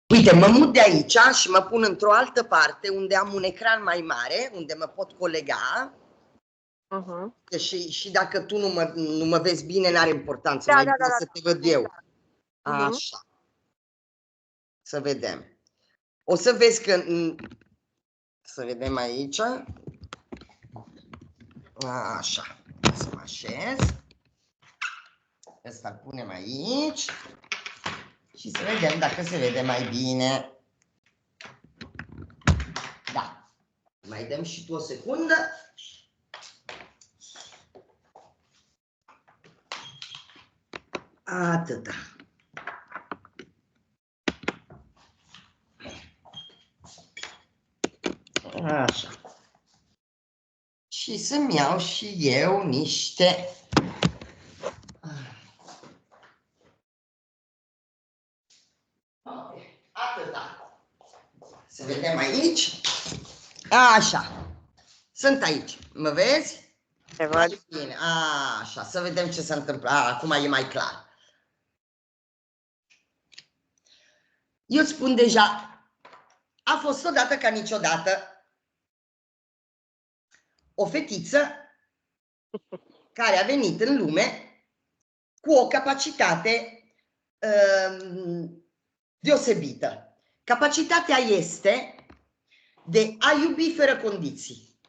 Uite, mă mut de aici și mă pun într-o altă parte unde am un ecran mai mare, unde mă pot colega. Și dacă tu nu mă vezi bine, n-are importanță. Mai bine să te văd eu. Așa. Să vedem. O să vezi că... Să vedem aici. Așa. Să mă așez. Ăsta îl punem aici. Și să vedem dacă se vede mai bine. Da. Mai dăm și tu o secundă. Atâta. Așa. Și să-mi iau și eu niște... Atâta. Să vedem aici. Așa. Sunt aici. Mă vezi? Te văd. Bine. Așa. Să vedem ce se întâmplă. Acum e mai clar. Eu îți spun deja, a fost odată ca niciodată o fetiță care a venit în lume cu o capacitate deosebită. Capacitatea este de a iubi fără condiții.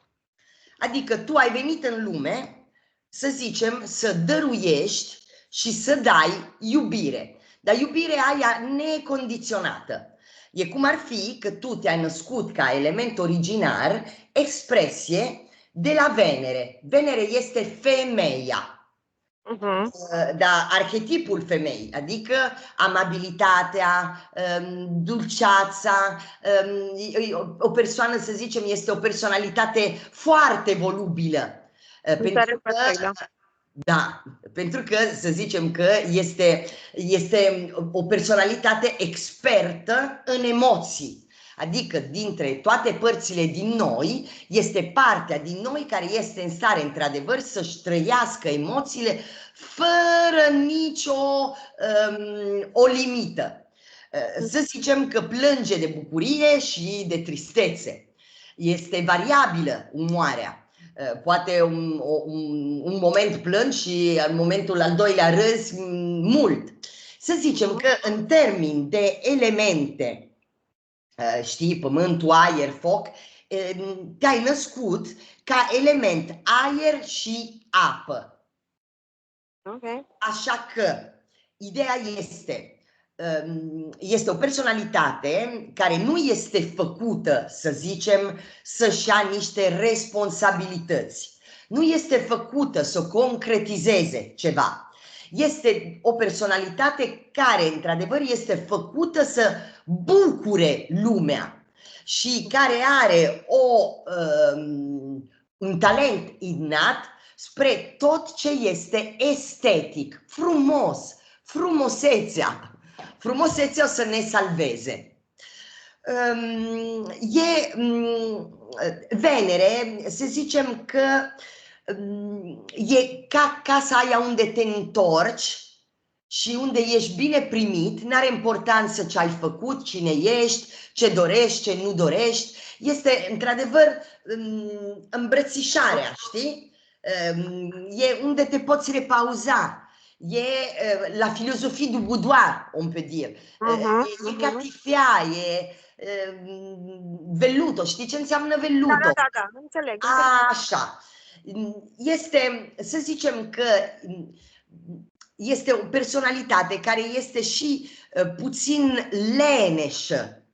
Adică tu ai venit în lume, să zicem, să dăruiești și să dai iubire. Dar iubirea aia necondiționată. E cum ar fi că tu te-ai născut ca element originar, expresie de la Venere. Venere este femeia. Da, arhetipul femeii, adică amabilitatea, dulceața, o persoană, să zicem, este o personalitate foarte volubilă. Pentru că, da, pentru că, să zicem că este o personalitate expertă în emoții. Adică dintre toate părțile din noi, este partea din noi care este în stare, într-adevăr, să-și trăiască emoțiile fără nicio o limită. Să zicem că plânge de bucurie și de tristețe. Este variabilă umoarea. Poate un moment plâng și în momentul al doilea râs mult. Să zicem că în termeni de elemente, știi, pământul, aer, foc, te-ai născut ca element aer și apă. Okay. Așa că ideea este o personalitate care nu este făcută, să zicem, să-și ia niște responsabilități. Nu este făcută să concretizeze ceva. Este o personalitate care, într-adevăr, este făcută să bucure lumea și care are un talent innat spre tot ce este estetic, frumos, frumusețea. Frumusețea o să ne salveze. Venere, să zicem că e ca casa aia unde te întorci și unde ești bine primit, n-are importanță ce ai făcut, cine ești, ce dorești, ce nu dorești. Este, într-adevăr, îmbrățișarea, știi? E unde te poți repauza. E la filozofie du boudoir, on peut dire. E catifea, e velluto. Știi ce înseamnă velluto? Da, înțeleg. Așa. Este, să zicem că este o personalitate care este și puțin leneșă.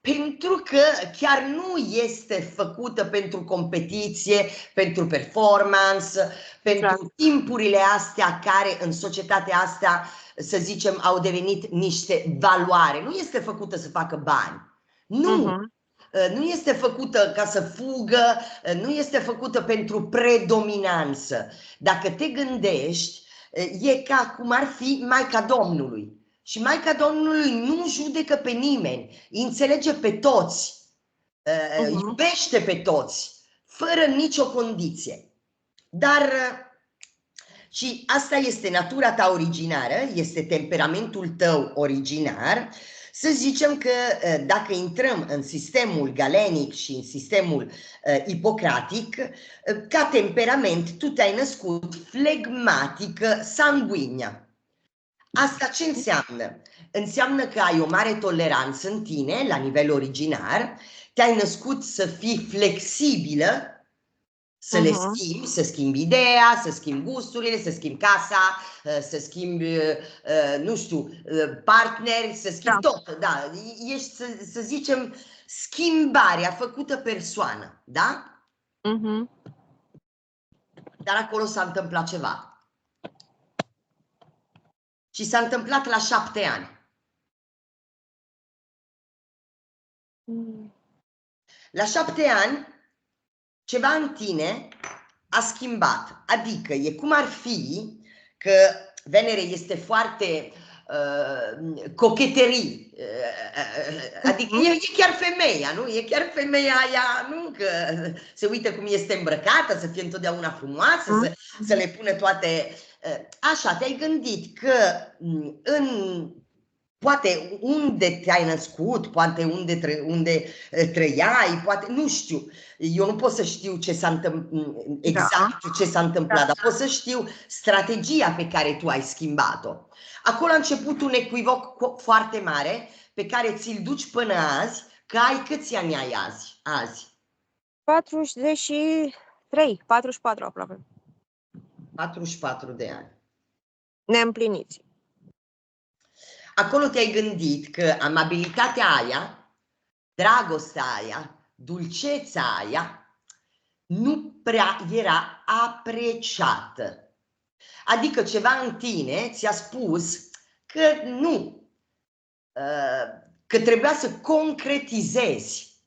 Pentru că chiar nu este făcută pentru competiție, pentru performance, pentru timpurile astea care în societatea asta, să zicem, au devenit niște valoare. Nu este făcută să facă bani. Nu. Nu este făcută ca să fugă, nu este făcută pentru predominanță. Dacă te gândești, e ca cum ar fi Maica Domnului. Și Maica Domnului nu judecă pe nimeni, îi înțelege pe toți, iubește pe toți, fără nicio condiție. Dar, și asta este natura ta originară, este temperamentul tău originar, Să zicem că dacă intrăm în sistemul galenic și în sistemul ipocratic, ca temperament tu te-ai născut flegmatică sanguinea. Asta ce înseamnă? Înseamnă că ai o mare toleranță în tine, la nivel originar, te-ai născut să fii flexibilă, să le schimbi, să schimbi ideea, să schimbi gusturile, să schimbi casa, să schimbi, nu știu, parteneri, să schimbi tot. Da, ești, să zicem, schimbarea făcută persoană, da? Dar acolo s-a întâmplat ceva. Și s-a întâmplat la 7 ani. La 7 ani, ceva în tine a schimbat. Adică e cum ar fi că Venere este foarte cocheterii. Adică e chiar femeia, nu? E chiar femeia aia, nu? Că se uită cum este îmbrăcată, să fie întotdeauna frumoasă, să le pună toate... Așa, te-ai gândit că poate unde te-ai născut, poate unde trăiai, poate, nu știu. Eu nu pot să știu ce s-a exact ce s-a întâmplat, dar pot să știu strategia pe care tu ai schimbat-o. Acolo a început un echivoc foarte mare pe care ți-l duci până azi, că ai câți ani ai azi? 43, 44 aproape. 44 de ani. Neîmpliniți. Acolo te-ai gândit că amabilitatea aia, dragostea aia, dulcețea aia, nu prea era apreciată. Adică ceva în tine ți-a spus că nu, că trebuia să concretizezi,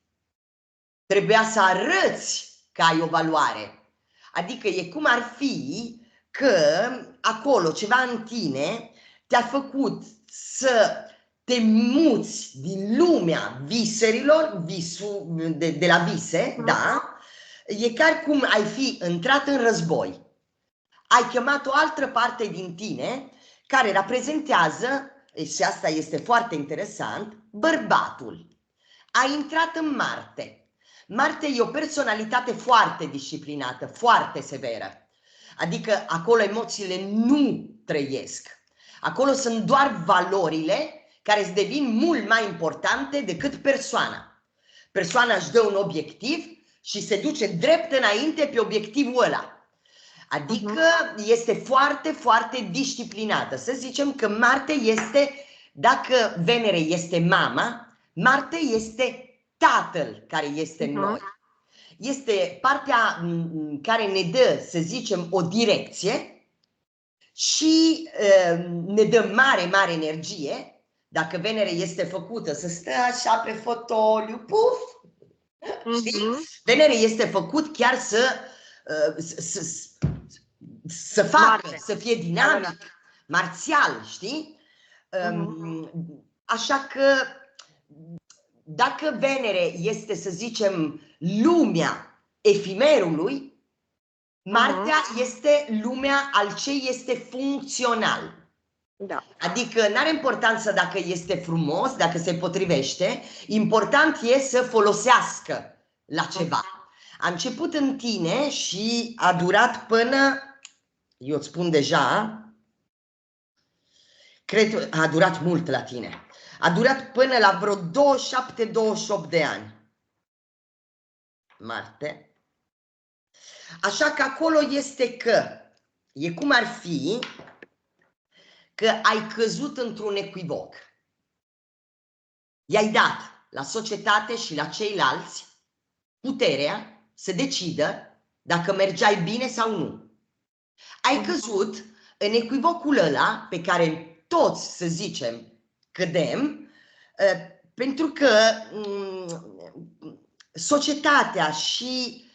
trebuia să arăți că ai o valoare. Adică e cum ar fi că acolo ceva în tine te-a făcut să te muți din lumea viserilor, de la vise, da? E ca cum ai fi intrat în război. Ai chemat o altă parte din tine care reprezentează, și asta este foarte interesant, bărbatul. Ai intrat în Marte. Marte e o personalitate foarte disciplinată, foarte severă. Adică acolo emoțiile nu trăiesc. Acolo sunt doar valorile care îți devin mult mai importante decât persoana. Persoana își dă un obiectiv și se duce drept înainte pe obiectivul ăla. Adică este foarte, foarte disciplinată. Să zicem că Marte este, dacă Venere este mama, Marte este tatăl care este în noi. Este partea care ne dă, să zicem, o direcție și ne dă mare, mare energie. Dacă Venere este făcută să stă așa pe fotoliu, puf, știi? Venere este făcut chiar să facă, să fie dinamic, marțial, știi? Așa că dacă Venere este, să zicem, lumea efimerului, Martea este lumea al ce este funcțional. Da. Adică nu are importanță dacă este frumos, dacă se potrivește, important e să folosească la ceva. A început în tine și a durat până, eu îți spun deja, cred că a durat mult la tine. A durat până la vreo 27-28 de ani. Marte. Așa că acolo este că, e cum ar fi că ai căzut într-un echivoc. I-ai dat la societate și la ceilalți puterea să decidă dacă mergeai bine sau nu. Ai căzut în echivocul ăla pe care toți, să zicem, cădem, pentru că societatea și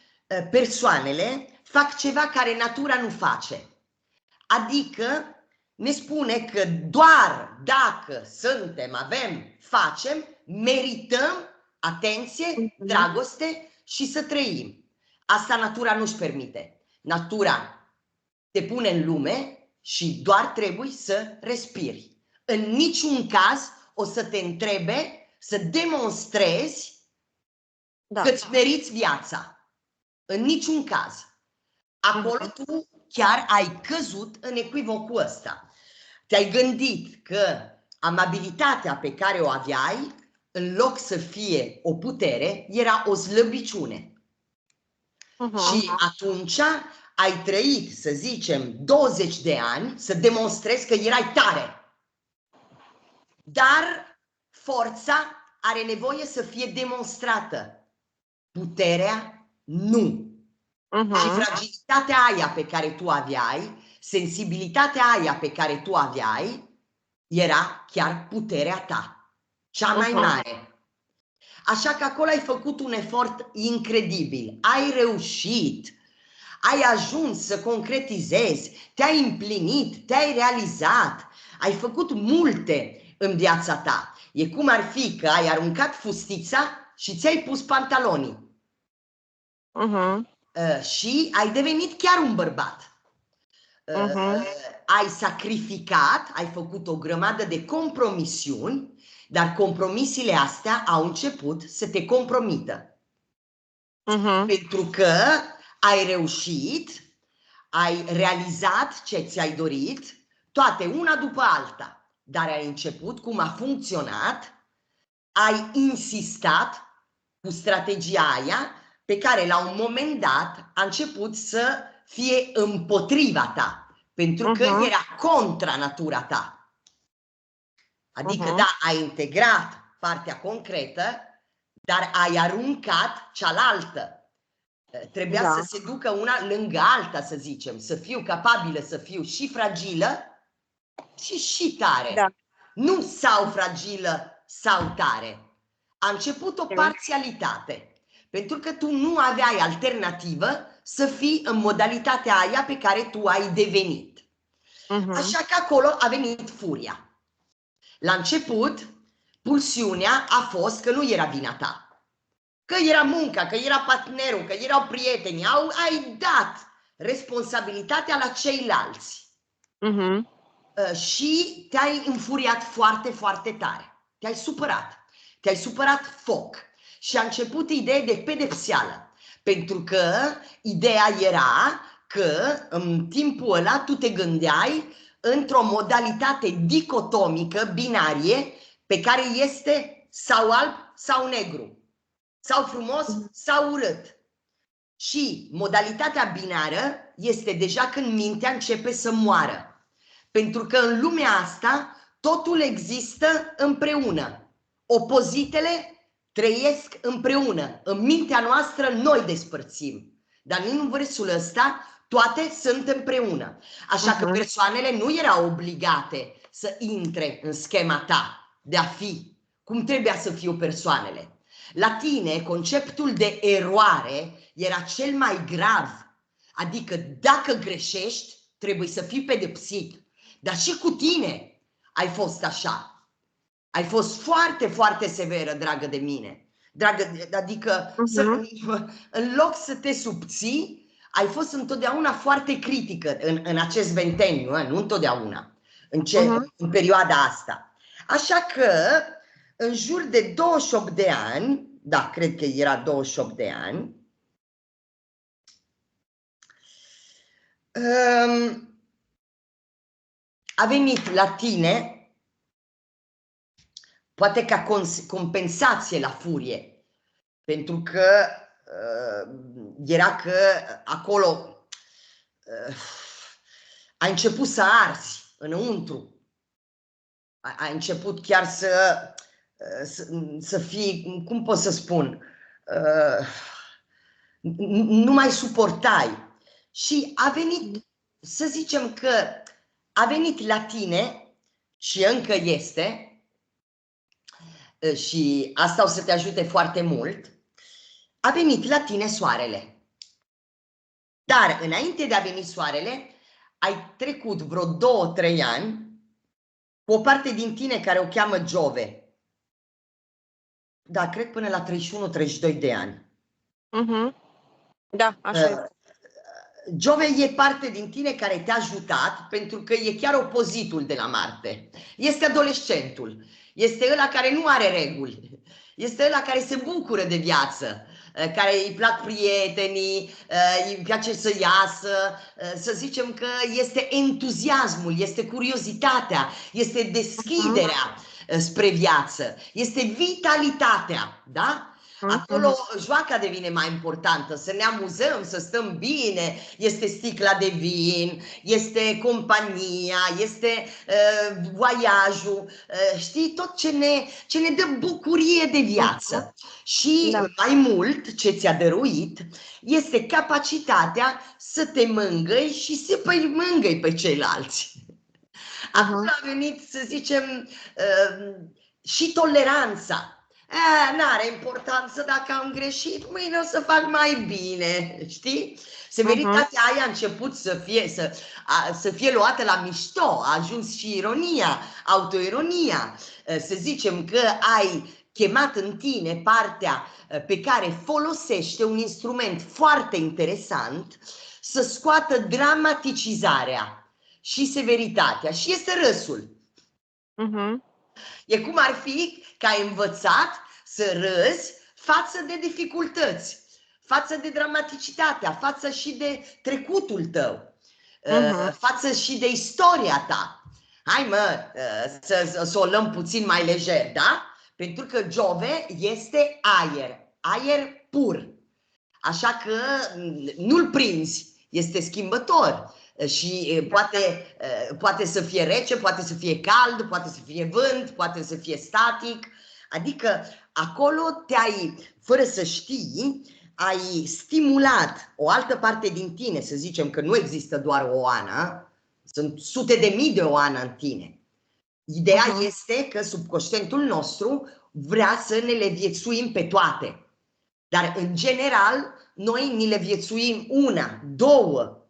persoanele fac ceva care natura nu face. Adică ne spune că doar dacă suntem, avem, facem, merităm atenție, dragoste și să trăim. Asta natura nu-și permite. Natura te pune în lume și doar trebuie să respiri. În niciun caz o să te întrebe să demonstrezi Da. că îți meriți viața. În niciun caz. Acolo tu chiar ai căzut în equivocul ăsta. Te-ai gândit că amabilitatea pe care o aveai, în loc să fie o putere, era o slăbiciune. Și atunci ai trăit, să zicem, 20 de ani să demonstrezi că erai tare. Dar forța are nevoie să fie demonstrată. Puterea nu. Și fragilitatea aia pe care tu aveai, sensibilitatea aia pe care tu aveai, era chiar puterea ta, cea mai mare. Așa că acolo ai făcut un efort incredibil, ai reușit, ai ajuns să concretizezi, te-ai împlinit, te-ai realizat, ai făcut multe în viața ta. E cum ar fi că ai aruncat fustița și ți-ai pus pantalonii. Și ai devenit chiar un bărbat. Ai sacrificat, ai făcut o grămadă de compromisiuni, dar compromisiile astea au început să te compromită. Pentru că ai reușit, ai realizat ce ți-ai dorit, toate una după alta, dar ai început cum a funcționat, ai insistat cu strategia aia pe care la un moment dat a început să fie împotriva ta, pentru că era contra natura ta. Adică, da, ai integrat partea concretă, dar ai aruncat cealaltă. Trebuia să se ducă una lângă alta, să zicem, să fiu capabilă să fiu și fragilă și tare. Da. Nu sau fragilă sau tare. A început o parțialitate. Pentru că tu nu aveai alternativă să fii în modalitatea aia pe care tu ai devenit. Așa că acolo a venit furia. La început, pulsiunea a fost că nu era vina ta. Că era munca, că era partenerul, că erau prietenii. Ai dat responsabilitatea la ceilalți. Și te-ai înfuriat foarte, foarte tare. Te-ai supărat. Te-ai supărat foc. Și a început ideea de pedepseală. Pentru că ideea era că în timpul ăla tu te gândeai într-o modalitate dicotomică, binarie, pe care este sau alb sau negru. Sau frumos sau urât. Și modalitatea binară este deja când mintea începe să moară. Pentru că în lumea asta totul există împreună. Opozitele trăiesc împreună. În mintea noastră noi despărțim. Dar în universul ăsta toate sunt împreună. Așa că persoanele nu erau obligate să intre în schema ta de a fi cum trebuia să fiu persoanele. La tine, conceptul de eroare era cel mai grav. Adică dacă greșești, trebuie să fii pedepsit. Dar și cu tine ai fost așa. Ai fost foarte, foarte severă, dragă de mine. Adică în loc să te subții, ai fost întotdeauna foarte critică în acest venteniu, nu întotdeauna, în perioada asta. Așa că în jur de 28 de ani, da, cred că era 28 de ani, a venit la tine, poate ca compensație la furie, pentru că era că acolo ai început să arzi înăuntru, ai început chiar să fii, cum pot să spun, nu mai suportai. Și a venit, să zicem că a venit la tine și încă este, și asta o să te ajute foarte mult, a venit la tine soarele. Dar înainte de a veni soarele, ai trecut vreo 2-3 ani cu o parte din tine care o cheamă Giove. Da, cred până la 31-32 de ani. Da, așa e. Giove e parte din tine care te-a ajutat pentru că e chiar opozitul de la Marte. Este adolescentul. Este ăla care nu are reguli. Este ăla care se bucură de viață, care îi plac prietenii, îi place să iasă, să zicem că este entuziasmul, este curiozitatea, este deschiderea spre viață, este vitalitatea, da? Acolo joaca devine mai importantă, să ne amuzăm, să stăm bine, este sticla de vin, este compania, este voiajul, știi, tot ce ne dă bucurie de viață. Și mai mult, ce ți-a dăruit, este capacitatea să te mângâi și să mângâi pe ceilalți. Acolo a venit, să zicem, și toleranța. N-are importanță dacă am greșit, mâine o să fac mai bine, știi? Severitatea aia a început să fie luată la mișto, a ajuns și ironia, autoironia. Să zicem că ai chemat în tine partea pe care folosește un instrument foarte interesant să scoată dramaticizarea și severitatea, și este râsul. E cum ar fi că ai învățat să râzi față de dificultăți, față de dramaticitatea, față și de trecutul tău, față și de istoria ta. Hai mă, să o luăm puțin mai lejer, da? Pentru că Giove este aer, aer pur. Așa că nu-l prinzi, este schimbător. Și poate să fie rece, poate să fie cald, poate să fie vânt, poate să fie static. Adică acolo fără să știi, ai stimulat o altă parte din tine, să zicem că nu există doar o Oana, sunt sute de mii de Oana în tine. Ideea este că subconștientul nostru vrea să ne le viețuim pe toate. Dar în general, noi ni le viețuim una, două,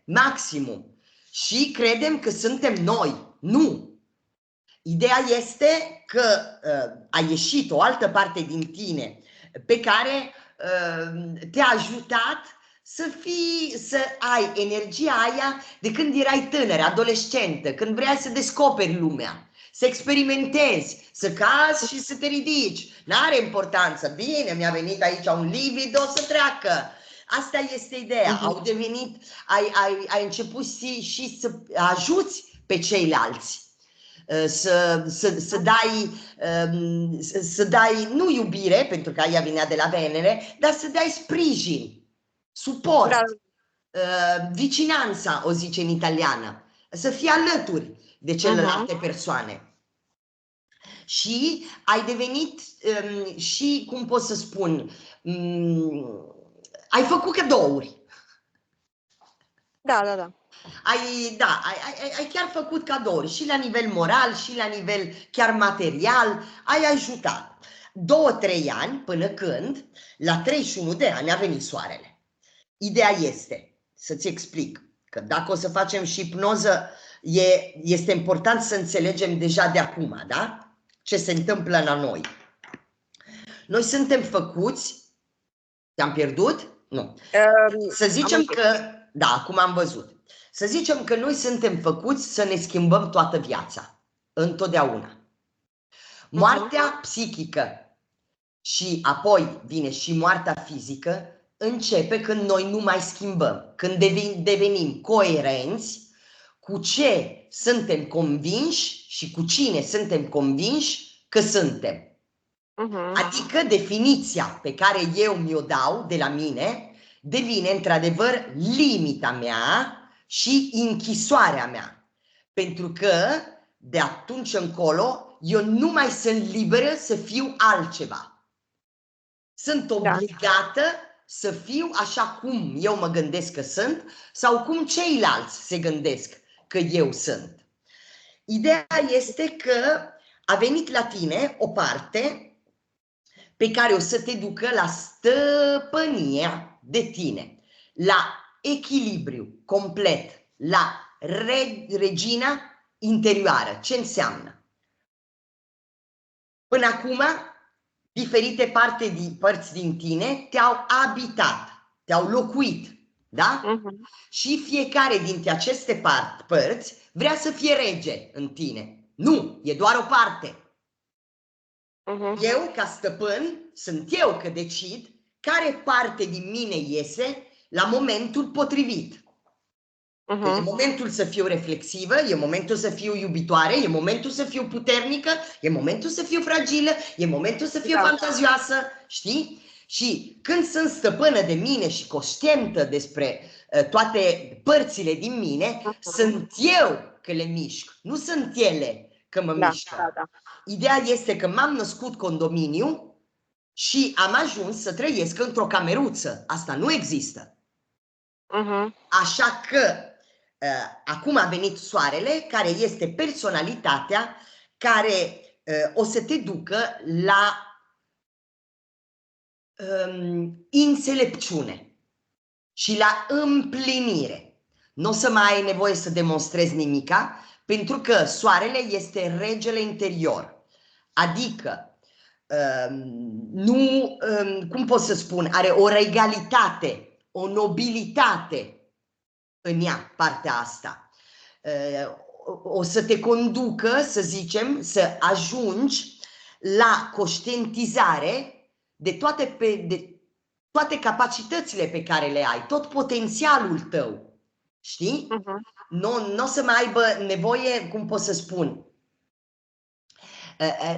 maximum. Și credem că suntem noi. Nu! Ideea este că a ieșit o altă parte din tine pe care te-a ajutat să ai energia aia de când erai tânără, adolescentă, când vreai să descoperi lumea, să experimentezi, să cazi și să te ridici. N-are importanță. Bine, mi-a venit aici un livid, o să treacă. Asta este ideea. Au devenit, ai început și să ajuți pe ceilalți. Să dai, nu iubire, pentru că aia vinea de la Venere, dar să dai sprijin, suport, vicinanța, o zice în italiană, să fii alături de celelalte persoane. Și ai devenit și, cum pot să spun, ai făcut cadouri. Da. Ai chiar făcut cadouri și la nivel moral și la nivel chiar material, ai ajutat. 2-3 ani până când, la 31 de ani, a venit soarele. Ideea este, să-ți explic, că dacă o să facem și ipnoză, este important să înțelegem deja de acum, da? Ce se întâmplă la noi. Noi suntem făcuți, te-am pierdut? Nu. Să zicem că, da, acum am văzut. Să zicem că noi suntem făcuți să ne schimbăm toată viața, întotdeauna. Moartea psihică și apoi vine și moartea fizică începe când noi nu mai schimbăm, când devenim coerenți cu ce suntem convinși și cu cine suntem convinși că suntem. Adică definiția pe care eu mi-o dau de la mine devine într-adevăr limita mea și închisoarea mea. Pentru că de atunci încolo eu nu mai sunt liberă să fiu altceva. Sunt obligată să fiu așa cum eu mă gândesc că sunt sau cum ceilalți se gândesc că eu sunt. Ideea este că a venit la tine o parte pe care o să te ducă la stăpânia de tine, la echilibriu complet, la regina interioară. Ce înseamnă? Până acum, diferite părți din tine te-au abitat, te-au locuit, da? Și fiecare dintre aceste părți vrea să fie rege în tine. Nu, e doar o parte. Eu, ca stăpân, sunt eu că decid care parte din mine iese la momentul potrivit. Că e momentul să fiu reflexivă, e momentul să fiu iubitoare, e momentul să fiu puternică, e momentul să fiu fragilă, e momentul să fiu fantazioasă, știi? Și când sunt stăpână de mine și conștientă despre toate părțile din mine, sunt eu că le mișc, nu sunt ele că mă mișcă. Ideea este că m-am născut condominiu și am ajuns să trăiesc într-o cameruță. Asta nu există. Așa că acum a venit soarele, care este personalitatea care o să te ducă la înțelepciune și la împlinire. Nu o să mai ai nevoie să demonstrezi nimica, pentru că soarele este regele interior. Adică, nu, cum pot să spun, are o regalitate, o nobilitate în ea, partea asta. O să te conducă, să zicem, să ajungi la conștientizare de toate capacitățile pe care le ai, tot potențialul tău, știi? Nu o să mai aibă nevoie, cum pot să spun,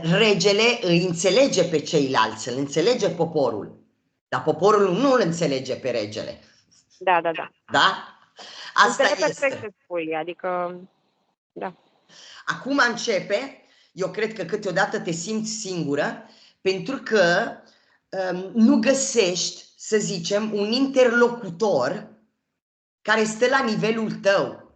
regele îi înțelege pe ceilalți, îl înțelege poporul, dar poporul nu îl înțelege pe regele. Da? Asta este. este. Ce spui, adică, da. Acum începe, eu cred că câteodată te simți singură, pentru că nu găsești, să zicem, un interlocutor care stă la nivelul tău.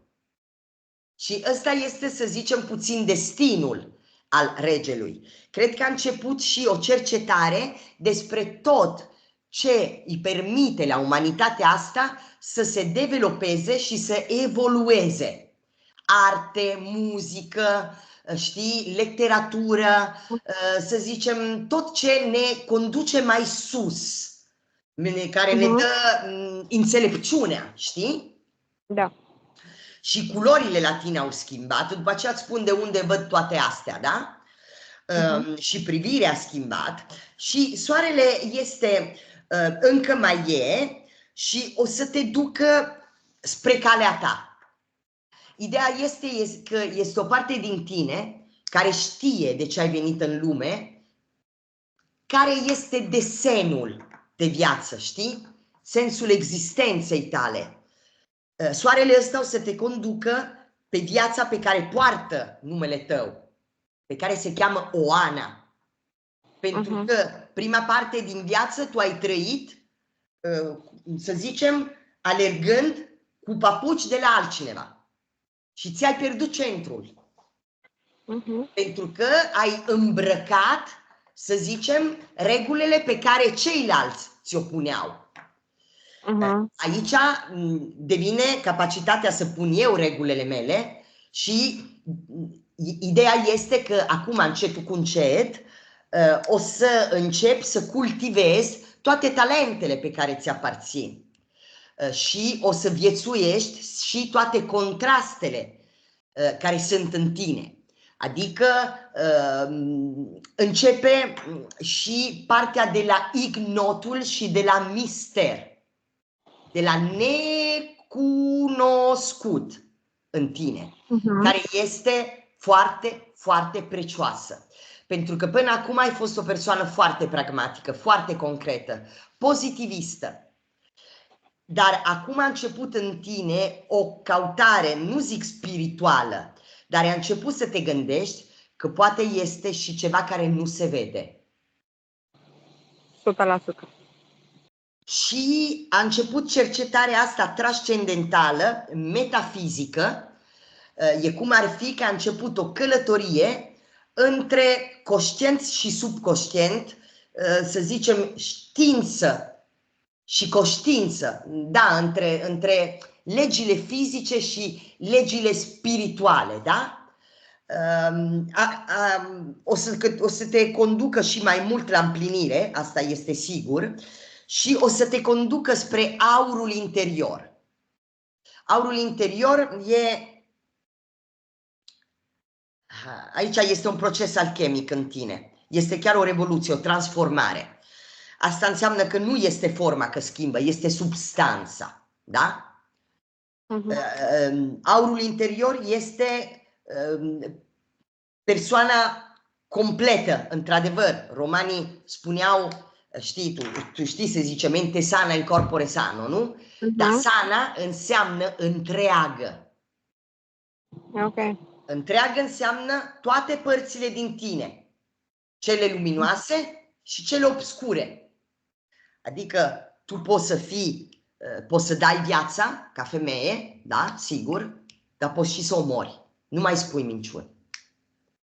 Și ăsta este, să zicem, puțin destinul al regelui. Cred că a început și o cercetare despre tot ce îi permite la umanitatea asta să se dezvolteze și să evolueze. Arte, muzică, știi, literatură, să zicem, tot ce ne conduce mai sus, care ne dă înțelepciunea, știi? Da. Și culorile la tine au schimbat, după aceea îți spun de unde văd toate astea, da? Și privirea a schimbat și soarele este, încă mai e și o să te ducă spre calea ta. Ideea este că este o parte din tine care știe de ce ai venit în lume, care este desenul de viață, știi? Sensul existenței tale. Soarele ăsta o să te conducă pe viața pe care poartă numele tău, pe care se cheamă Oana. Pentru că prima parte din viață tu ai trăit, să zicem, alergând cu papuci de la altcineva. Și ți-ai pierdut centrul. Pentru că ai îmbrăcat, să zicem, regulile pe care ceilalți ți-o puneau. Aici devine capacitatea să pun eu regulile mele și ideea este că acum, încet cu încet, o să încep să cultivezi toate talentele pe care ți aparțin. Și o să viețuiești și toate contrastele care sunt în tine. Adică începe și partea de la ignotul și de la mister, de la necunoscut în tine, care este foarte, foarte precioasă. Pentru că până acum ai fost o persoană foarte pragmatică, foarte concretă, pozitivistă. Dar acum a început în tine o cautare, nu zic spirituală, dar a început să te gândești că poate este și ceva care nu se vede. 100%. Și a început cercetarea asta transcendentală, metafizică, e cum ar fi că a început o călătorie între conștient și subconștient, să zicem știință și conștiință, da, între legile fizice și legile spirituale, da? O să te conducă și mai mult la împlinire, asta este sigur, și o să te conducă spre aurul interior. Aurul interior aici este un proces alchemic în tine. Este chiar o revoluție, o transformare. Asta înseamnă că nu este forma că schimbă, este substanța, da? Aurul interior este persoana completă, într-adevăr. Romanii spuneau, știi, tu știi, se zice mente sana in corpore sano, nu? Dar sana înseamnă întreagă. Ok. Întreagă înseamnă toate părțile din tine, cele luminoase și cele obscure. Adică tu poți să fii, poți să dai viața ca femeie, da, sigur, dar poți și să omori. Nu mai spui minciuni.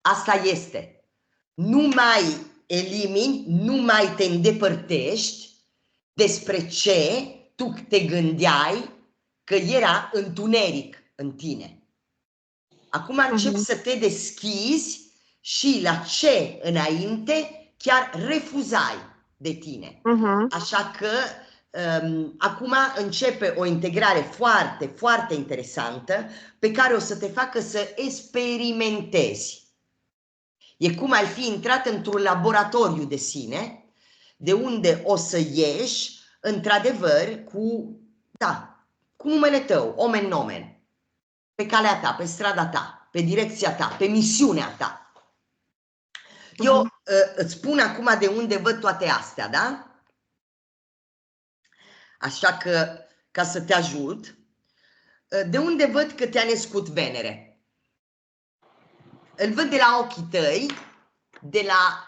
Asta este. Nu mai elimini, nu mai te îndepărtești despre ce tu te gândeai că era întuneric în tine. Acum începi să te deschizi și la ce înainte chiar refuzai de tine. Așa că acum începe o integrare foarte, foarte interesantă pe care o să te facă să experimentezi. E cum ai fi intrat într-un laboratoriu de sine, de unde o să ieși, într-adevăr, cu numele tău, omen nomen, pe calea ta, pe strada ta, pe direcția ta, pe misiunea ta. Eu îți spun acum de unde văd toate astea, da? Așa că, ca să te ajut, de unde văd că te-a născut Venere? Îl văd de la ochii tăi,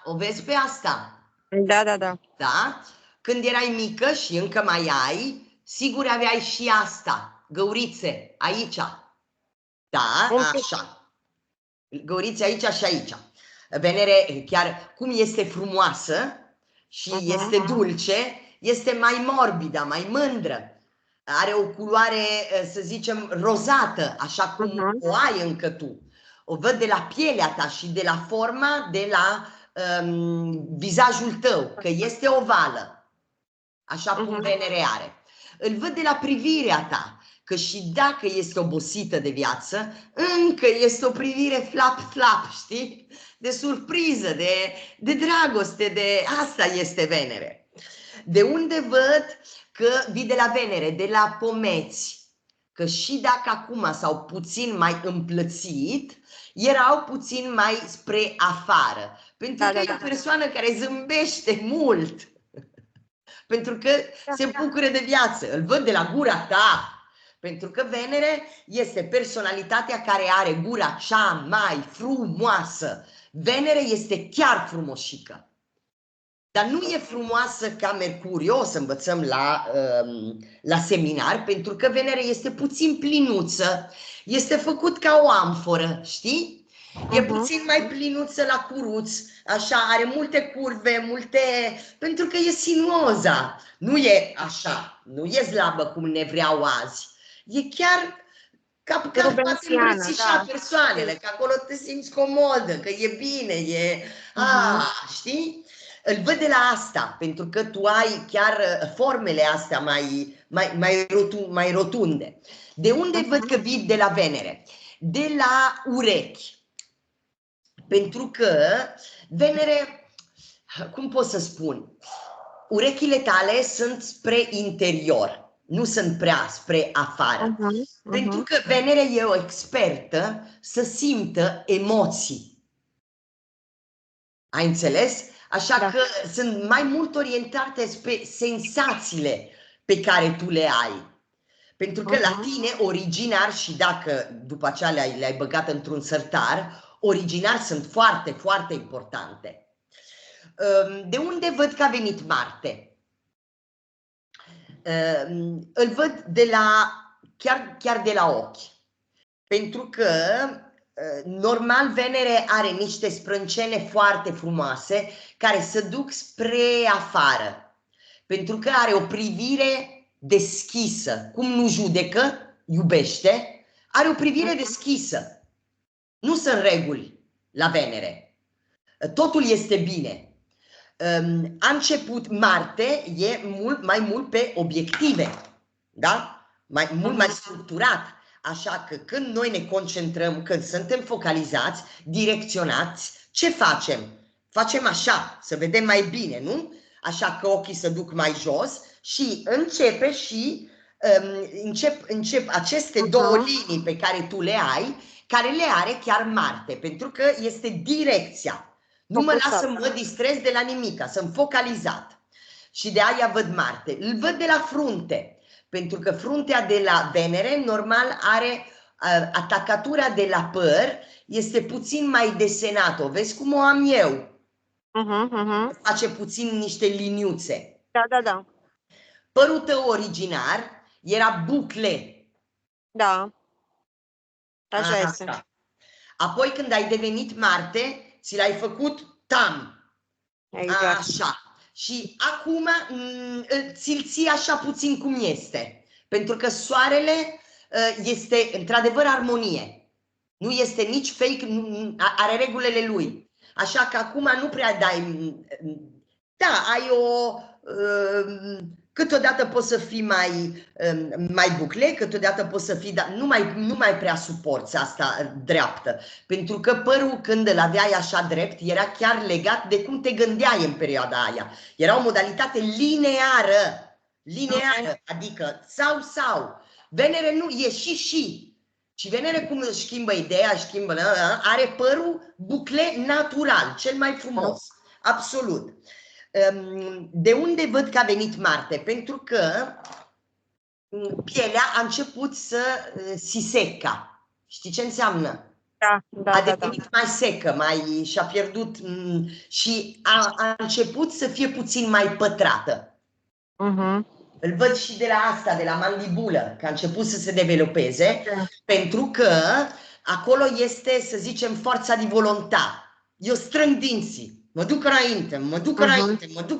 o vezi pe asta? Da, da, da. Da? Când erai mică și încă mai ai, sigur aveai și asta, găurițe, aici. Da? Așa. Găurițe aici și aici. Venere, chiar cum este frumoasă și este dulce, este mai morbidă, mai mândră. Are o culoare, să zicem, rozată, așa cum o ai încă tu. O văd de la pielea ta și de la forma, de la vizajul tău, că este ovală, așa cum Venere are. Îl văd de la privirea ta, că și dacă este obosită de viață, încă este o privire flap-flap, știi? De surpriză, de dragoste, asta este Venere. De unde văd că vii de la Venere? De la pomeți. Că și dacă acum s-au puțin mai împlățit, erau puțin mai spre afară. Pentru că e o persoană care zâmbește mult. Pentru că se bucură de viață. Îl văd de la gura ta. Pentru că Venere este personalitatea care are gura cea mai frumoasă. Venere este chiar frumoșică. Dar nu e frumoasă ca Mercurio, o să învățăm la seminar, pentru că Venere este puțin plinuță, este făcut ca o amforă, știi? E puțin mai plinuță la curuț, așa, are multe curve, pentru că e sinuoza, nu e așa, nu e slabă cum ne vreau azi, e chiar ca poate îmbrățișa persoanele, că acolo te simți comodă, că e bine, știi? Îl văd de la asta, pentru că tu ai chiar formele astea mai rotunde. De unde văd că vii de la Venere? De la urechi. Pentru că Venere, cum pot să spun, urechile tale sunt spre interior, nu sunt prea spre afară. Pentru că Venere e o expertă să simtă emoții. Ai înțeles? Așa că sunt mai mult orientate spre senzațiile pe care tu le ai. Pentru că la tine, originar, și dacă după aceea le-ai băgat într-un sertar, originar sunt foarte, foarte importante. De unde văd că a venit Marte? Îl văd chiar de la ochi. Pentru că normal, Venere are niște sprâncene foarte frumoase care se duc spre afară. Pentru că are o privire deschisă. Cum nu judecă, iubește, are o privire deschisă. Nu sunt reguli la Venere. Totul este bine. A început, Marte e mai mult pe obiective. Da? Mult mai structurat. Așa că când noi ne concentrăm, când suntem focalizați, direcționați, ce facem? Facem așa, să vedem mai bine, nu? Așa că ochii se duc mai jos și începe și încep aceste două linii pe care tu le ai, care le are chiar Marte, pentru că este direcția. Nu mă las să mă distrez de la nimic, sunt focalizat. Și de aia văd Marte. Îl văd de la frunte, pentru că fruntea de la Venere normal are atacatura de la păr, este puțin mai desenată. O vezi cum o am eu? Face puțin niște liniuțe. Da. Părul tău originar era bucle. Da. Așa este. Asta. Apoi când ai devenit Marte, ți l-ai făcut tam. Exact. Așa. Și acum ți-l ții așa puțin cum este. Pentru că soarele este într-adevăr armonie. Nu este nici fake, are regulile lui. Așa că acum nu prea dai... Da, ai o... Câteodată poți să fii mai bucle, câteodată poți să fii... Dar nu mai prea suporți asta dreaptă. Pentru că părul, când îl aveai așa drept, era chiar legat de cum te gândeai în perioada aia. Era o modalitate lineară. Lineară, adică sau. Venere nu, e și. Și Venere cum își schimbă ideea, are părul bucle natural, cel mai frumos. Absolut. De unde văd că a venit Marte? Pentru că pielea a început să si seca. Știi ce înseamnă? Da. A devenit mai secă, și-a pierdut și a început să fie puțin mai pătrată. Îl văd și de la asta, de la mandibulă, că a început să se developeze, pentru că acolo este, să zicem, forța de voluntar. Eu strâng dinții. Mă duc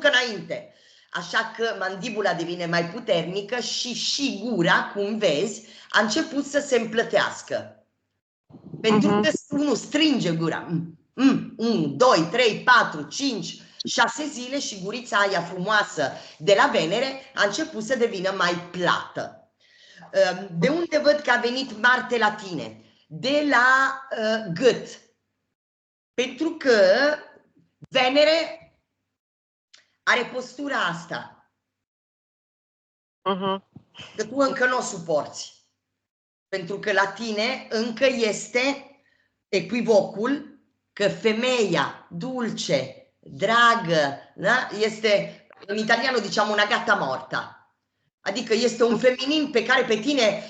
înainte. Așa că mandibula devine mai puternică și gura, cum vezi, a început să se împlătească. Pentru că unul strânge gura. 1, 2, 3, 4, 5, 6 zile și gurița aia frumoasă de la Venere a început să devină mai plată. De unde văd că a venit Marte la tine? De la gât. Pentru că Venere are postura asta. Că tu încă nu o suporți. Pentru că la tine încă este equivocul că femeia dulce, dragă, da? Este, în italiano diciamo una gatta morta. Adică este un feminin pe care pe tine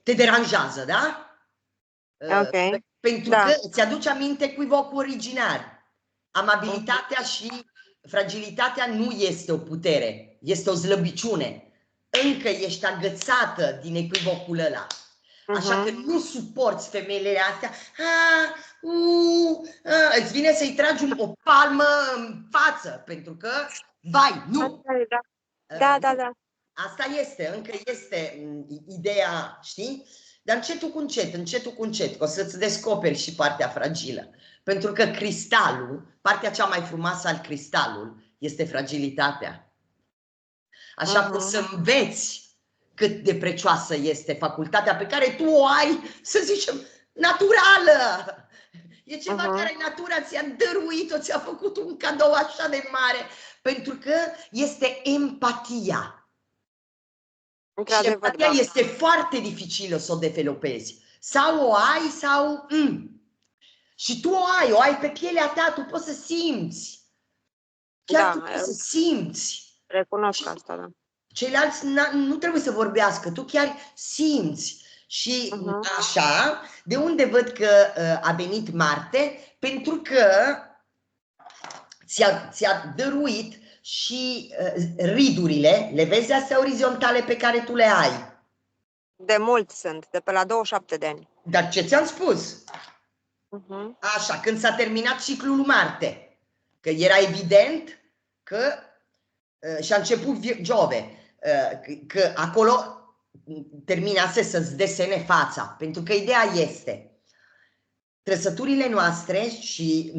te deranjează, da? Ok. Pentru că îți aduce aminte equivocul original. Amabilitatea și fragilitatea nu este o putere, este o slăbiciune. Încă ești agățată din equivocul ăla. Așa că nu suporți femeile astea. Îți vine să-i tragi o palmă în față, pentru că, vai, nu! Da. Asta este, încă este ideea, știi? Dar încetul cu încet, că o să-ți descoperi și partea fragilă. Pentru că cristalul, partea cea mai frumoasă al cristalului, este fragilitatea. Așa că să înveți cât de precioasă este facultatea pe care tu o ai, să zicem, naturală. E ceva care natura ți-a dăruit-o, ți-a făcut un cadou așa de mare, pentru că este empatia. Și empatia este foarte dificilă să o developezi. Sau o ai, sau... Și tu o ai pe pielea ta, tu poți să simți. Chiar tu poți să simți. Recunosc asta, da. Ceilalți nu trebuie să vorbească, tu chiar simți. Și așa, de unde văd că a venit Marte? Pentru că ți-a dăruit și ridurile, le vezi astea orizontale pe care tu le ai. De mult sunt, de pe la 27 de ani. Dar ce ți-am spus? Așa, când s-a terminat ciclul lui Marte, că era evident că și-a început Giove, că acolo terminase să-ți desene fața. Pentru că ideea este, trăsăturile noastre și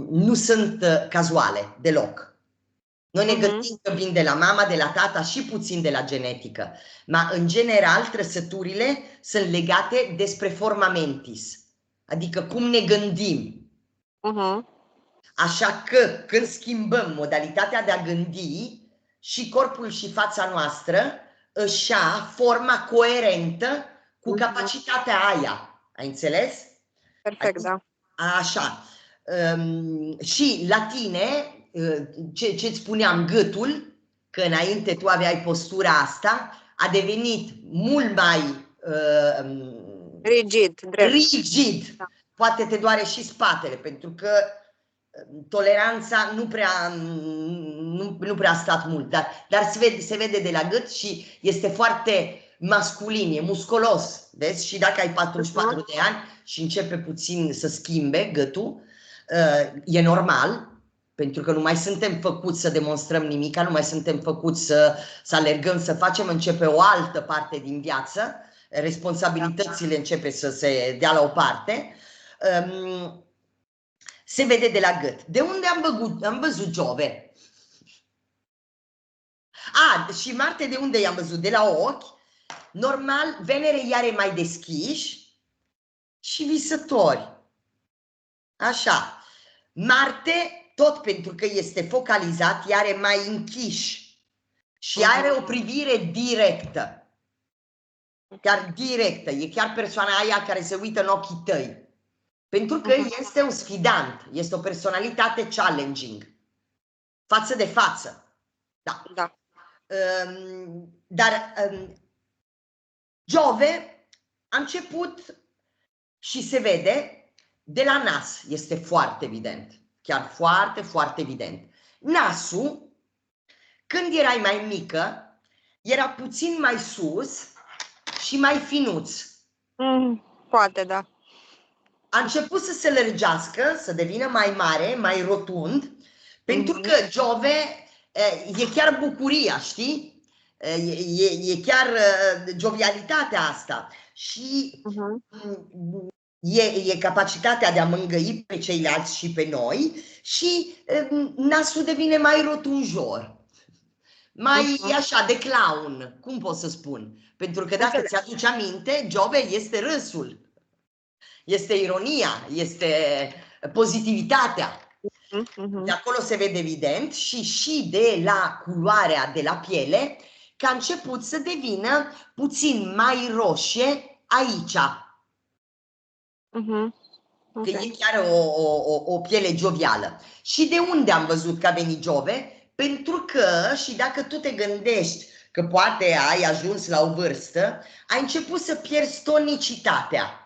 nu sunt cazuale deloc. Noi ne gândim că vin de la mama, de la tata și puțin de la genetică. Dar în general trăsăturile sunt legate despre forma mentis. Adică cum ne gândim. Așa că când schimbăm modalitatea de a gândi, și corpul și fața noastră își ia forma coerentă cu capacitatea aia. Ai înțeles? Perfect, da. Așa. Și la tine, ce-ți spuneam, gâtul, că înainte tu aveai postura asta, a devenit mult mai Rigid, drept. rigid. Da. Poate te doare și spatele, pentru că toleranța nu prea a stat mult, dar se vede de la gât și este foarte masculin, e musculos, vezi? Și dacă ai 44 de ani și începe puțin să schimbe gâtul, e normal, pentru că nu mai suntem făcuți să demonstrăm nimica, nu mai suntem făcuți să alergăm, să facem, începe o altă parte din viață, responsabilitățile începe să se dea la o parte. Se vede de la gât. De unde am văzut Giove? Și Marte de unde i-am văzut? De la ochi. Normal, Venere iar e mai deschiși și visători. Așa. Marte, tot pentru că este focalizat, iar e mai închiși și are o privire directă. Chiar directă. E chiar persoana aia care se uită în ochii tăi. Pentru că este un sfidant, este o personalitate challenging, față de față. Da. Da. Dar Giove a început și se vede de la nas, este foarte evident, chiar foarte, foarte evident. Nasul, când erai mai mică, era puțin mai sus și mai finuț. Poate, da. A început să se lărgească, să devină mai mare, mai rotund, pentru că Giove e chiar bucuria, știi? E chiar jovialitatea asta și e capacitatea de a mângâi pe ceilalți și pe noi și nasul devine mai rotunjor, mai așa, de clown, cum pot să spun? Pentru că dacă ți-aduci aminte, Giove este râsul. Este ironia, este pozitivitatea. De acolo se vede evident și de la culoarea de la piele că a început să devină puțin mai roșie aici. Că e chiar o piele jovială. Și de unde am văzut că a venit Giove? Pentru că, și dacă tu te gândești că poate ai ajuns la o vârstă, ai început să pierzi tonicitatea.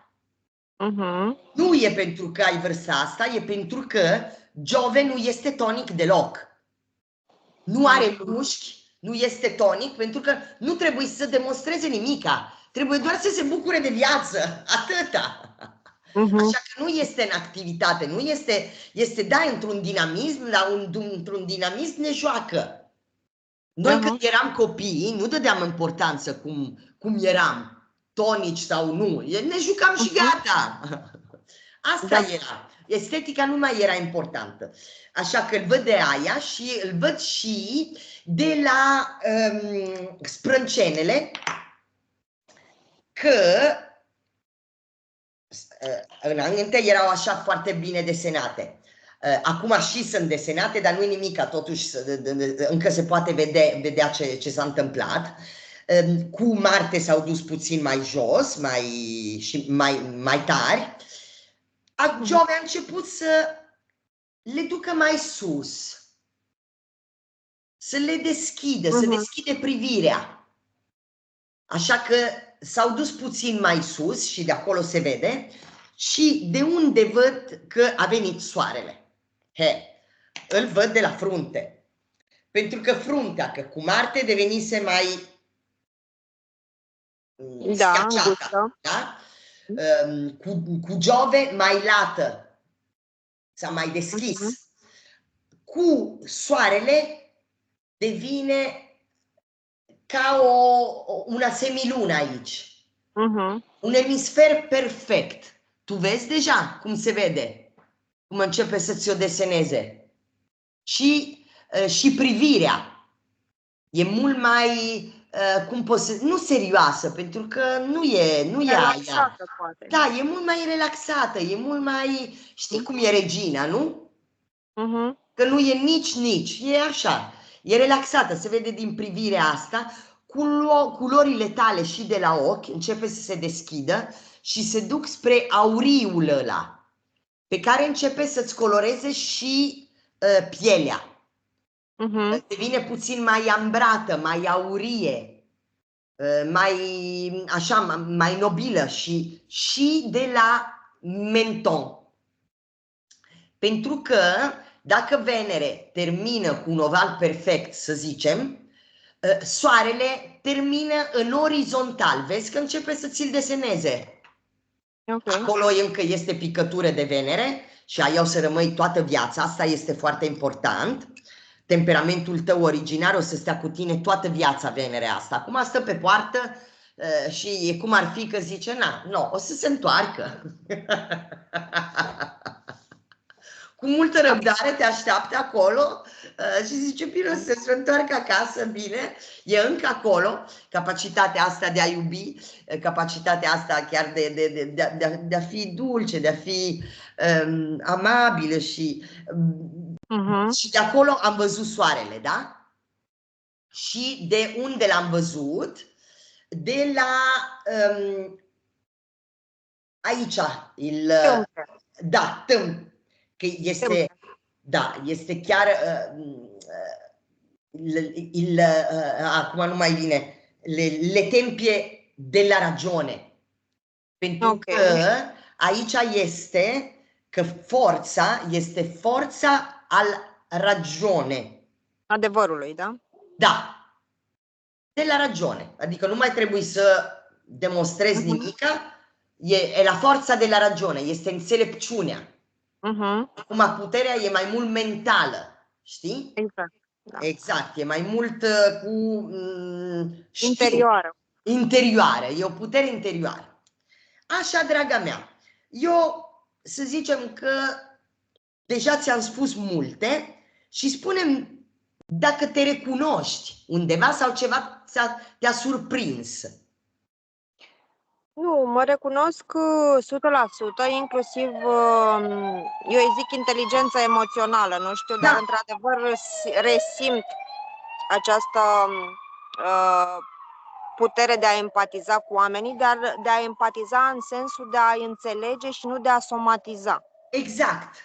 Nu e pentru că ai vârsta asta, e pentru că Giove nu este tonic deloc. Nu are mușchi, nu este tonic, pentru că nu trebuie să demonstreze nimica. Trebuie doar să se bucure de viață, atâta. Așa că nu este în activitate, nu este da, într-un dinamism, dar într-un dinamism ne joacă. Noi când eram copii, nu dădeam importanță cum eram, tonici sau nu, ne jucam și gata. Asta era. Estetica nu mai era importantă. Așa că îl văd de aia și îl văd și de la sprâncenele, că înainte erau așa foarte bine desenate. Acum și sunt desenate, dar nu-i nimic, totuși încă se poate vedea ce s-a întâmplat. Cu Marte s-au dus puțin mai jos, mai tari. Giove a început să le ducă mai sus, să le deschidă, să deschide privirea. Așa că s-au dus puțin mai sus și de acolo se vede. Și de unde văd că a venit soarele? Îl văd de la frunte. Pentru că fruntea, că cu Marte devenise mai schiacciata, da? Cu Giove mai lată, s-a mai deschis. Cu soarele devine ca una semilună aici. Un emisfer perfect. Tu vezi deja cum se vede, cum începe să ți-o deseneze. Și privirea e mult mai, nu serioasă, pentru că nu e aia. Poate. Da, e mult mai relaxată, e mult mai, știi cum e Regina, nu? Că nu e nici, e așa, e relaxată, se vede din privirea asta, culorile tale și de la ochi începe să se deschidă și se duc spre auriul ăla, pe care începe să-ți coloreze și pielea. Devine puțin mai ambrată, mai aurie, mai așa, mai nobilă și de la menton. Pentru că dacă Venere termină cu un oval perfect, să zicem, Soarele termină în orizontal. Vezi că începe să ți-l deseneze. Okay. Acolo încă este picătură de Venere și aia o să rămâi toată viața. Asta este foarte important. Temperamentul tău originar o să stea cu tine toată viața, Venerea asta. Acum stă pe poartă și e cum ar fi că zice, o să se întoarcă. Cu multă răbdare te așteaptă acolo și zice, bine, să se întoarcă acasă, bine, e încă acolo, capacitatea asta de a iubi, capacitatea asta chiar de a fi dulce, de a fi amabilă și de acolo am văzut soarele, da? Și de unde l-am văzut? De la aici, că este, este chiar, acum nu mai vine, le tempie della ragione. Pentru că aici este că forța este forța al ragione. Adevărului, da? Da. De la ragione. Adică nu mai trebuie să demonstrezi nimica, e la forța de la ragione, este înțelepciunea. Acum puterea e mai mult mentală, știi? Exact. Da. Exact, e mai mult cu interioară. Interioară, e o putere interioară. Așa, draga mea, eu să zicem că deja ți-am spus multe și spune-mi dacă te recunoști undeva sau ceva te-a surprins. Nu, mă recunosc 100%, inclusiv, eu îi zic inteligența emoțională, nu știu, dar într-adevăr resimt această putere de a empatiza cu oamenii, dar de a empatiza în sensul de a înțelege și nu de a somatiza. Exact.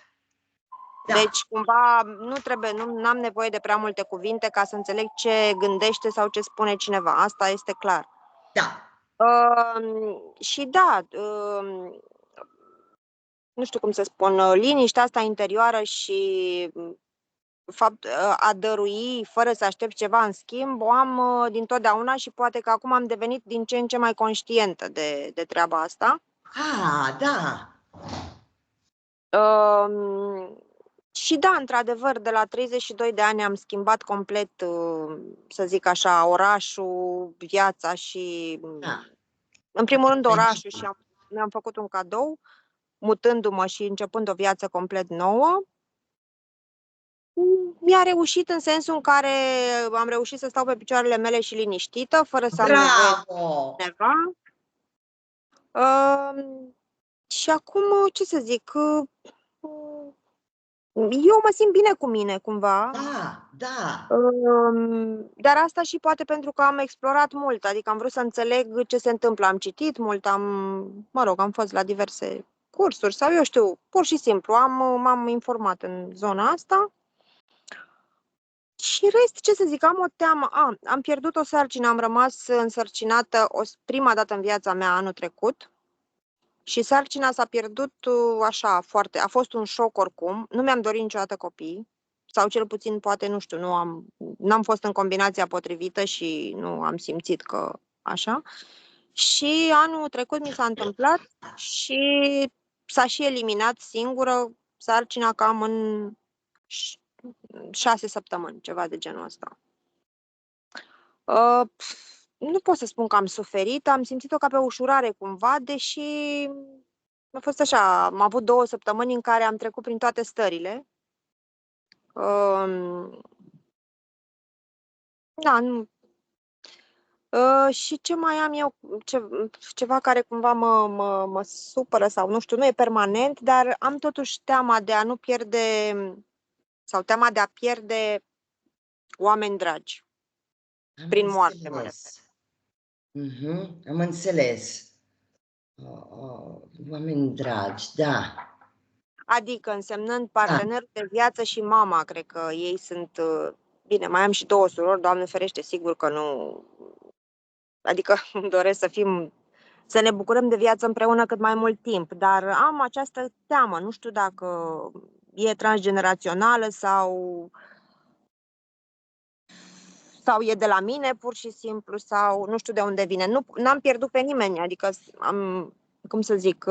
Da. Deci, cumva, nu am nevoie de prea multe cuvinte ca să înțeleg ce gândește sau ce spune cineva. Asta este clar. Da. Și nu știu cum să spun, liniștea asta interioară și a dărui fără să aștept ceva în schimb, o am dintotdeauna și poate că acum am devenit din ce în ce mai conștientă de treaba asta. Da. Și da, într-adevăr, de la 32 de ani am schimbat complet, să zic așa, orașul, viața și, în primul rând, orașul și mi-am făcut un cadou, mutându-mă și începând o viață complet nouă. Mi-a reușit în sensul în care am reușit să stau pe picioarele mele și liniștită, fără să am nevoie de cineva. Și acum, ce să zic, eu mă simt bine cu mine, cumva. Da. Dar asta și poate pentru că am explorat mult, adică am vrut să înțeleg ce se întâmplă. Am citit mult, am fost la diverse cursuri sau eu știu, pur și simplu, m-am informat în zona asta. Și rest, ce să zic, am o teamă. Am pierdut o sarcină, am rămas însărcinată prima dată în viața mea anul trecut. Și sarcina s-a pierdut așa, a fost un șoc oricum. Nu mi-am dorit niciodată copii, sau cel puțin poate, nu știu, n-am fost în combinația potrivită și nu am simțit că așa. Și anul trecut mi s-a întâmplat și s-a și eliminat singură sarcina cam în 6 săptămâni, ceva de genul ăsta. Nu pot să spun că am suferit, am simțit-o ca pe ușurare cumva, deși a fost așa, am avut 2 săptămâni în care am trecut prin toate stările. Și ce mai am eu, ceva care cumva mă supără sau nu știu, nu e permanent, dar am totuși teama de a nu pierde Sau teama de a pierde oameni dragi. Prin moarte, mă refer. Am înțeles. Oameni dragi, da. Adică însemnând partenerul de viață și mama, cred că ei sunt... Bine, mai am și 2 surori, Doamne ferește, sigur că nu... Adică îmi doresc să ne bucurăm de viață împreună cât mai mult timp, dar am această teamă, nu știu dacă e transgenerațională sau e de la mine pur și simplu, sau nu știu de unde vine. N-am pierdut pe nimeni, adică cum să zic,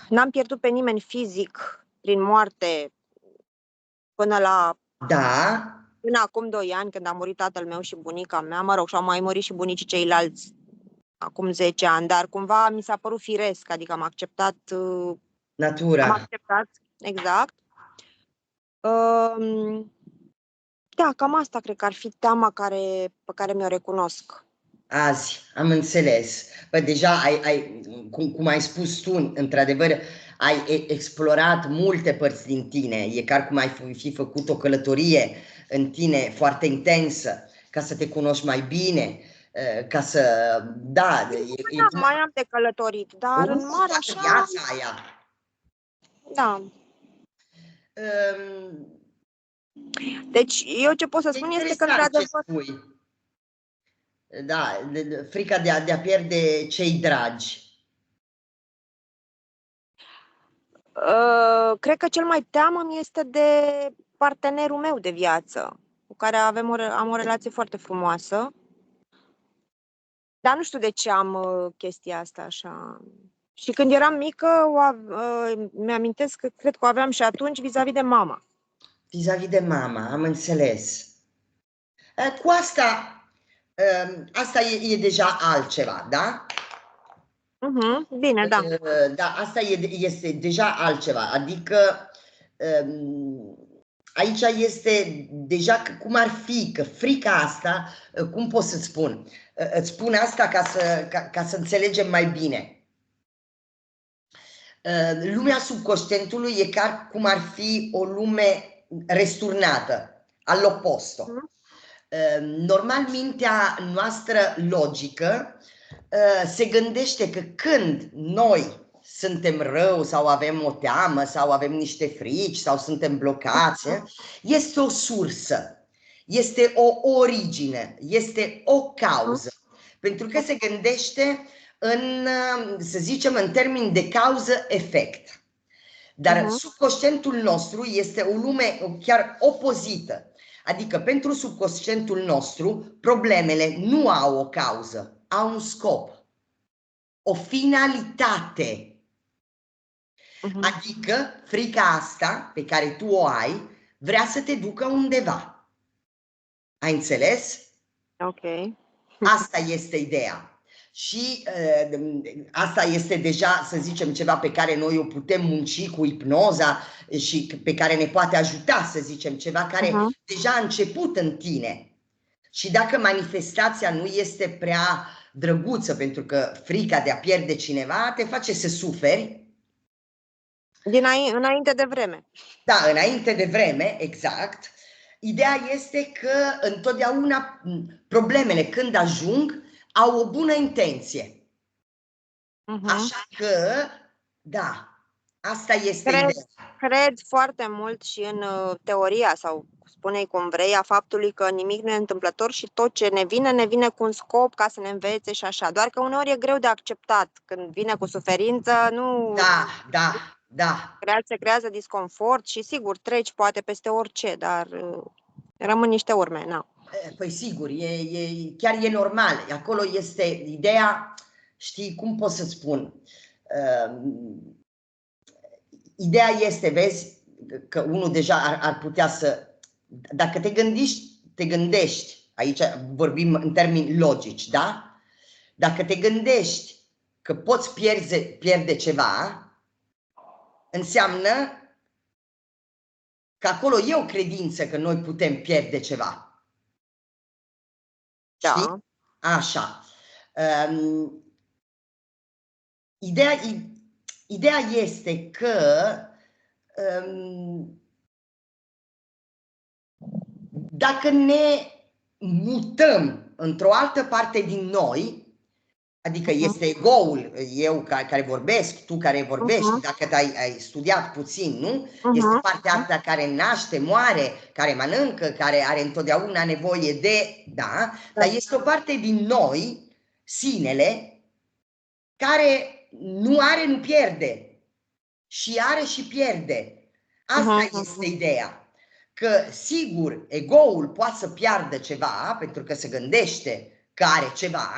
n-am pierdut pe nimeni fizic prin moarte până acum 2 ani, când a murit tatăl meu și bunica mea, mă rog, și au mai murit și bunicii ceilalți acum 10 ani, dar cumva mi s-a părut firesc, adică am acceptat natura. Am acceptat, exact. Da, cam asta cred că ar fi teama pe care mi-o recunosc. Azi, am înțeles. Bă, deja cum ai spus tu, într-adevăr, ai explorat multe părți din tine. E ca cum ai fi făcut o călătorie în tine foarte intensă, ca să te cunoști mai bine, ca să... Da, mai am de călătorit, dar în mare așa... viața aia. Da. Deci, eu ce pot să spun este că, într-adevăr... Da, frica de a pierde cei dragi. Cred că cel mai teamă-mi este de partenerul meu de viață, cu care am o relație foarte frumoasă. Dar nu știu de ce am chestia asta așa. Și când eram mică, mi-amintesc că cred că o aveam și atunci vis-a-vis de mama. Vis-a-vis de mama, am înțeles. Cu asta e deja altceva, da? Bine, da. Da, asta este deja altceva. Adică aici este deja cum ar fi, că frica asta, cum pot să-ți spun? Îți spun asta ca să înțelegem mai bine. Lumea subconștientului e ca cum ar fi o lume resturnată, all'opposto. Normal, mintea noastră logică se gândește că când noi suntem rău sau avem o teamă sau avem niște frici sau suntem blocați, este o sursă, este o origine, este o cauză. Pentru că se gândește să zicem, în termeni de cauză-efect. Dar subconștientul nostru este o lume chiar opozită. Adică pentru subconștientul nostru, problemele nu au o cauză, au un scop, o finalitate. Adică frica asta pe care tu o ai vrea să te ducă undeva. Ai înțeles? Ok. Asta este ideea. Și asta este deja, să zicem, ceva pe care noi o putem munci cu hipnoza și pe care ne poate ajuta, să zicem, ceva care deja a început în tine. Și dacă manifestația nu este prea drăguță, pentru că frica de a pierde cineva te face să suferi. Înainte de vreme. Da, înainte de vreme, exact. Ideea este că întotdeauna problemele, când ajung, au o bună intenție. Așa că, da, asta este ideea. Cred foarte mult și în teoria, sau spune-i cum vrei, a faptului că nimic nu e întâmplător și tot ce ne vine cu un scop ca să ne învețe și așa. Doar că uneori e greu de acceptat. Când vine cu suferință, nu... Da. Se creează disconfort și sigur treci poate peste orice, dar rămân niște urme, na. Păi sigur, chiar e normal. Acolo este ideea, știi, cum pot să spun? Ideea este, vezi, că unul deja ar putea să... Dacă te gândești, aici vorbim în termeni logici, da? Dacă te gândești că poți pierde ceva, înseamnă că acolo e o credință că noi putem pierde ceva. Da. Știi? Așa. Ideea este că dacă ne mutăm într-o altă parte din noi, adică este ego-ul, eu care vorbesc, tu care vorbești, dacă ai studiat puțin, nu? Este partea asta care naște, moare, care mănâncă, care are întotdeauna nevoie de, da? Dar este o parte din noi, sinele, care nu are, nu pierde. Și are și pierde. Asta este ideea. Că, sigur, ego-ul poate să piardă ceva, pentru că se gândește că are ceva,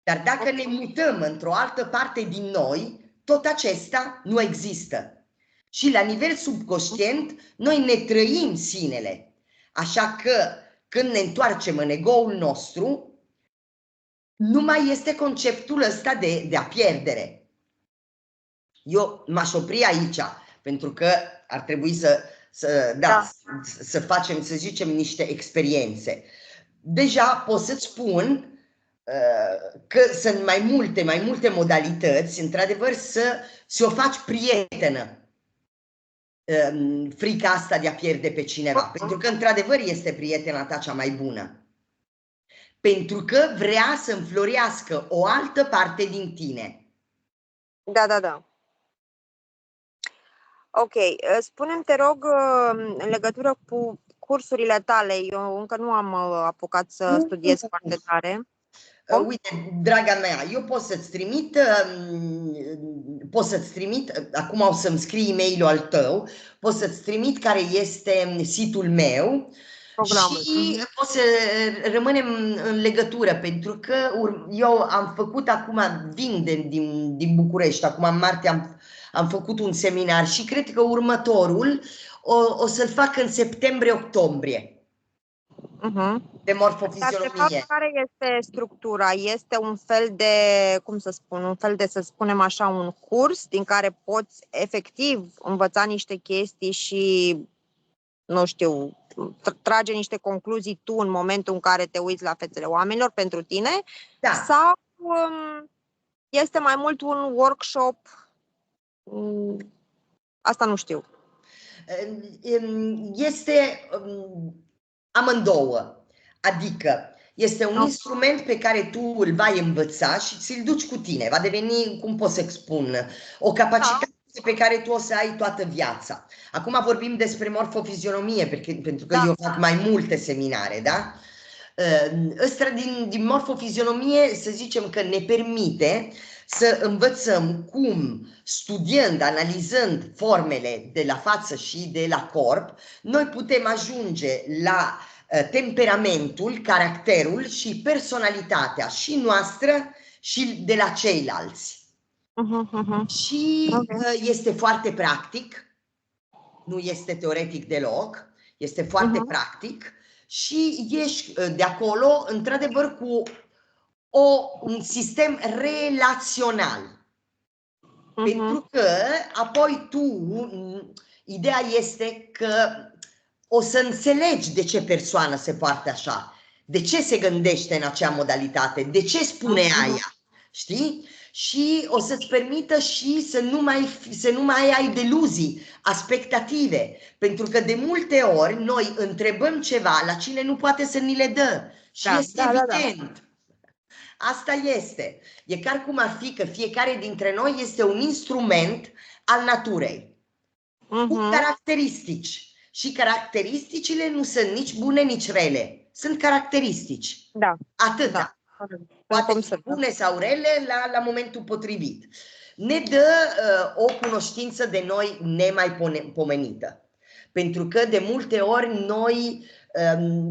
dar dacă ne mutăm într-o altă parte din noi, tot acesta nu există. Și la nivel subconștient, noi ne trăim sinele. Așa că, când ne întoarcem în ego-ul nostru, nu mai este conceptul ăsta de a pierdere. Eu m-aș opri aici, pentru că ar trebui să facem, să zicem, niște experiențe. Deja pot să-ți spun că sunt mai multe modalități, într-adevăr, să o faci prietenă, frica asta de a pierde pe cineva. Pentru că, într-adevăr, este prietena ta cea mai bună. Pentru că vrea să înflorească o altă parte din tine. Da. Ok, spune-mi, te rog, în legătură cu cursurile tale, eu încă nu am apucat să studiez foarte tare. Uite, draga mea, eu pot să-ți trimit, acum o să-mi scrii e-mail-ul al tău, pot să-ți trimit care este site-ul meu și o să rămânem în legătură, pentru că eu am făcut acum, vin din București, acum în martie am făcut un seminar și cred că următorul o să-l fac în septembrie-octombrie. De morfofizionomie. Dar de fapt, care este structura? Este un fel de, cum să spun, un fel de, să spunem așa, un curs din care poți efectiv învăța niște chestii și, nu știu, trage niște concluzii tu în momentul în care te uiți la fețele oamenilor pentru tine? Da. Sau este mai mult un workshop? Asta nu știu. Este amândouă. Adică este un instrument pe care tu îl vai învăța și ți-l duci cu tine. Va deveni, cum pot să spun, o capacitate pe care tu o să ai toată viața. Acum vorbim despre morfofizionomie, pentru că eu fac mai multe seminare, da? Ăsta din morfofizionomie, să zicem că ne permite să învățăm cum, studiând, analizând formele de la față și de la corp, noi putem ajunge la temperamentul, caracterul și personalitatea și noastră și de la ceilalți. Și este foarte practic, nu este teoretic deloc, este foarte practic și ieși de acolo, într-adevăr, cu un sistem relațional. Pentru că apoi tu, ideea este că o să înțelegi de ce persoană se poartă așa, de ce se gândește în acea modalitate, de ce spune aia, știi? Și o să-ți permită și să nu mai ai deluzii, expectative, pentru că de multe ori noi întrebăm ceva la cine nu poate să ni le dă și este evident. Asta este. E ca cum ar fi că fiecare dintre noi este un instrument al naturei, cu caracteristici. Și caracteristicile nu sunt nici bune, nici rele. Sunt caracteristici. Atâta. Poate fi bune sau rele la momentul potrivit. Ne dă o cunoștință de noi nemaipomenită. Pentru că de multe ori noi,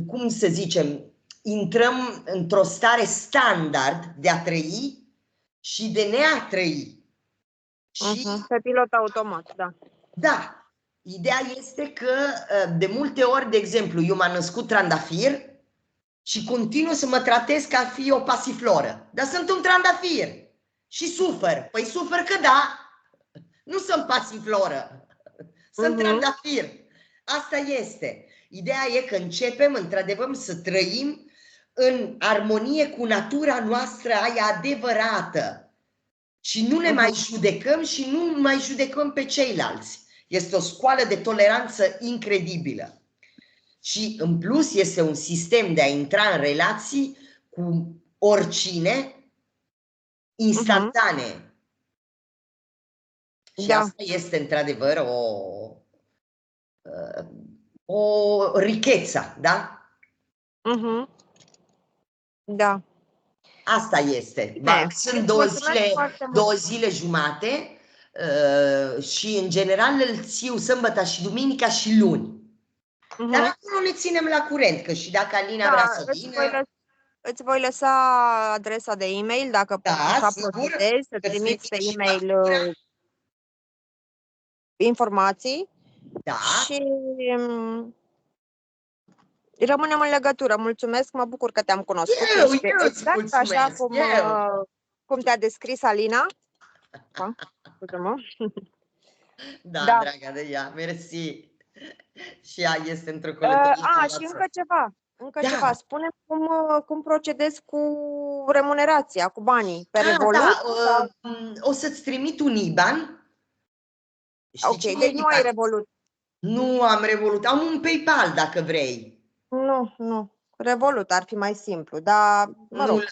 cum să zicem, intrăm într-o stare standard de a trăi și de ne-a trăi. Pe pilot automat, Da. Ideea este că de multe ori, de exemplu, eu m-am născut trandafir și continuu să mă tratez ca fi o pasifloră. Dar sunt un trandafir și sufăr. Păi sufăr că da, nu sunt pasifloră, sunt trandafir. Asta este. Ideea e că începem, într-adevăr, să trăim în armonie cu natura noastră aia adevărată. Și nu ne mai judecăm și nu mai judecăm pe ceilalți. Este o școală de toleranță incredibilă. Și în plus este un sistem de a intra în relații cu oricine instantane. Și Da. asta este într-adevăr o richeță, da? Da. Asta este. Bine, Sunt îți două mulțumesc zile, foarte mult. 2 zile jumate și în general îl țiu sâmbătă și duminica și luni. Dar acum ne ținem la curent, că și dacă Alina vrea să vină... Îți voi lăsa adresa de e-mail dacă Da, așa sigur, procedezi, să că-ți trimiți pe trimit și e-mail factura. informații Da. și rămânem în legătură. Mulțumesc, mă bucur că te-am cunoscut. Eu Ești îți exact mulțumesc. așa cum te-a descris Alina. Scuze-mă. Da, Da. draga de ea, mersi. Și ea este într-o călătorie. Și încă ceva. Spune cum procedezi cu remunerația, cu banii, pe Revolut? Da, o să-ți trimit un IBAN. Știi Ok, ce deci e nu ai IBAN? Revolut. Nu am Revolut, am un PayPal dacă vrei. Nu. Revolut ar fi mai simplu, dar, mă rog,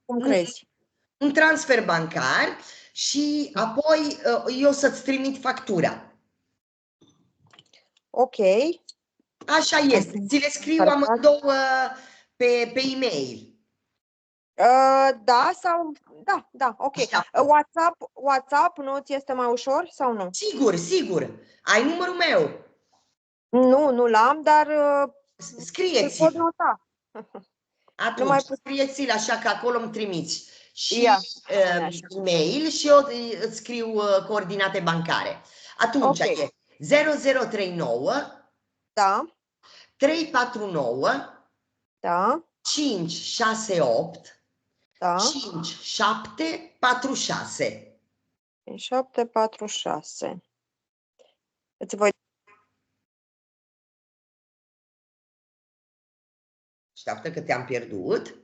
cum crezi? Un transfer bancar și apoi eu să-ți trimit factura. Ok. Așa este. Ți le scriu amândouă pe e-mail. Da, ok. WhatsApp nu ți este mai ușor sau nu? Sigur. Ai numărul meu. Nu l-am, dar Scrieți-l. pot nota. Atunci, scrieți-l așa că acolo îmi trimiți și mail și eu îți scriu coordinate bancare. Atunci e 0039 da. 349 Da. 568 Da. 5746. 5746. Îți voi... Așteaptă că te-am pierdut.